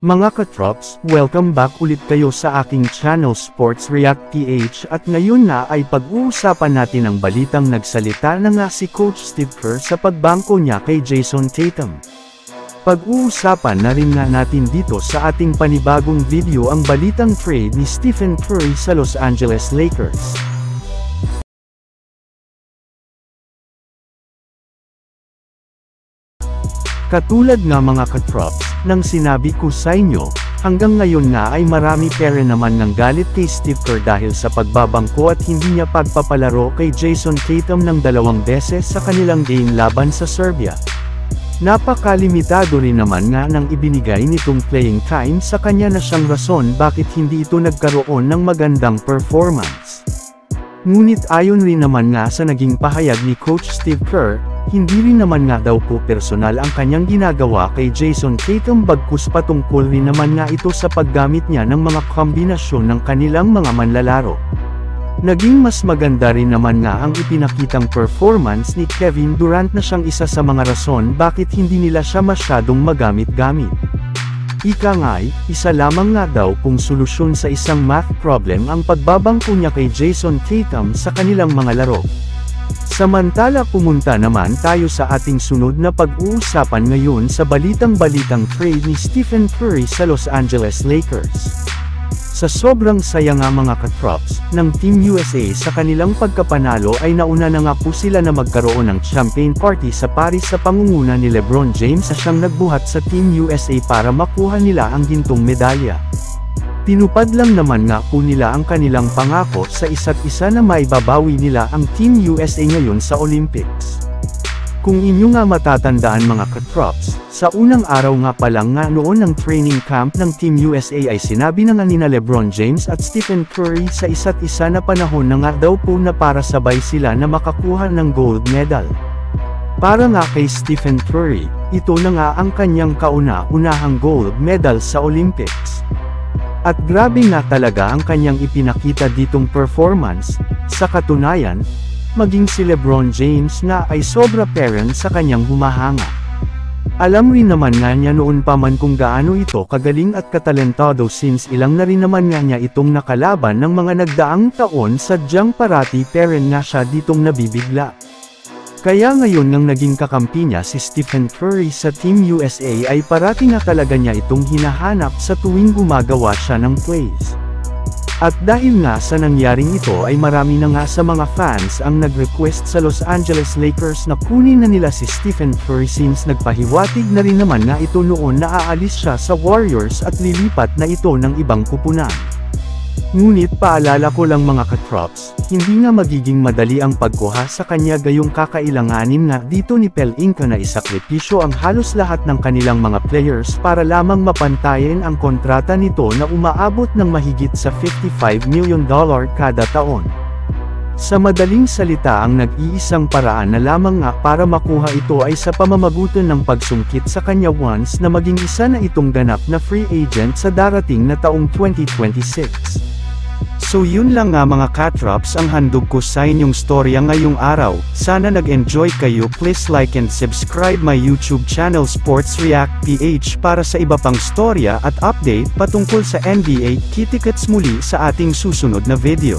Mga katrops, welcome back ulit kayo sa aking channel Sports React PH at ngayon na ay pag-uusapan natin ang balitang nagsalita na nga si Coach Steve Kerr sa pagbangko niya kay Jayson Tatum. Pag-uusapan na rin nga natin dito sa ating panibagong video ang balitang trade ni Stephen Curry sa Los Angeles Lakers. Katulad nga mga katrops, nang sinabi ko sa inyo, hanggang ngayon nga ay marami pere naman ng galit kay Steve Kerr dahil sa pagbabangko at hindi niya pagpapalaro kay Jayson Tatum ng 2 beses sa kanilang game laban sa Serbia. Napakalimitado rin naman nga nang ibinigay nitong playing time sa kanya na siyang rason bakit hindi ito nagkaroon ng magandang performance. Ngunit ayon rin naman nga sa naging pahayag ni Coach Steve Kerr, hindi rin naman nga daw po personal ang kanyang ginagawa kay Jayson Tatum bagkus patungkol rin naman nga ito sa paggamit niya ng mga kombinasyon ng kanilang mga manlalaro. Naging mas maganda rin naman nga ang ipinakitang performance ni Kevin Durant na siyang isa sa mga rason bakit hindi nila siya masyadong magamit-gamit. Ika nga'y, isa lamang nga daw kung solusyon sa isang math problem ang pagbabangko niya kay Jayson Tatum sa kanilang mga laro. Samantala pumunta naman tayo sa ating sunod na pag-uusapan ngayon sa balitang trade ni Stephen Curry sa Los Angeles Lakers. Sa sobrang saya nga mga katrops, ng Team USA sa kanilang pagkapanalo ay nauna na nga po sila na magkaroon ng champagne party sa Paris sa pangunguna ni LeBron James na siyang nagbuhat sa Team USA para makuha nila ang gintong medalya. Tinupad lang naman nga po nila ang kanilang pangako sa isa't isa na maibabawi nila ang Team USA ngayon sa Olympics. Kung inyo nga matatandaan mga katrops, sa unang araw nga pa lang nga noon ng training camp ng Team USA ay sinabi na nga nina LeBron James at Stephen Curry sa isa't isa na panahon na nga daw po na para sabay sila na makakuha ng gold medal. Para nga kay Stephen Curry, ito na nga ang kanyang kauna-unahang gold medal sa Olympics. At grabe nga talaga ang kanyang ipinakita ditong performance. Sa katunayan, maging si LeBron James nga ay sobra parent sa kanyang humahanga. Alam rin naman nga niya noon pa man kung gaano ito kagaling at katalentado since ilang na rin naman nga niya itong nakalaban ng mga nagdaang taon sadyang parati parent nga siya ditong nabibigla. Kaya ngayon ngang naging kakampi niya si Stephen Curry sa Team USA ay parati nga talaga niya itong hinahanap sa tuwing gumagawa siya ng plays. At dahil nga sa nangyaring ito ay marami na nga sa mga fans ang nag-request sa Los Angeles Lakers na kunin na nila si Stephen Curry since nagpahiwatig na rin naman nga ito noon na aalis siya sa Warriors at lilipat na ito ng ibang kupunan. Ngunit paalala ko lang mga katrops, hindi nga magiging madali ang pagkuha sa kanya gayong kakailanganin nga dito ni Pelinka na isakripisyo ang halos lahat ng kanilang mga players para lamang mapantayin ang kontrata nito na umaabot ng mahigit sa $55 million kada taon. Sa madaling salita ang nag-iisang paraan na lamang nga para makuha ito ay sa pamamagitan ng pagsungkit sa kanya once na maging isa na itong ganap na free agent sa darating na taong 2026. So yun lang nga mga katrops ang handog ko sa inyong storya ngayong araw. Sana nag-enjoy kayo. Please like and subscribe my YouTube channel Sports React PH para sa iba pang storya at update patungkol sa NBA. Kita-kits muli sa ating susunod na video.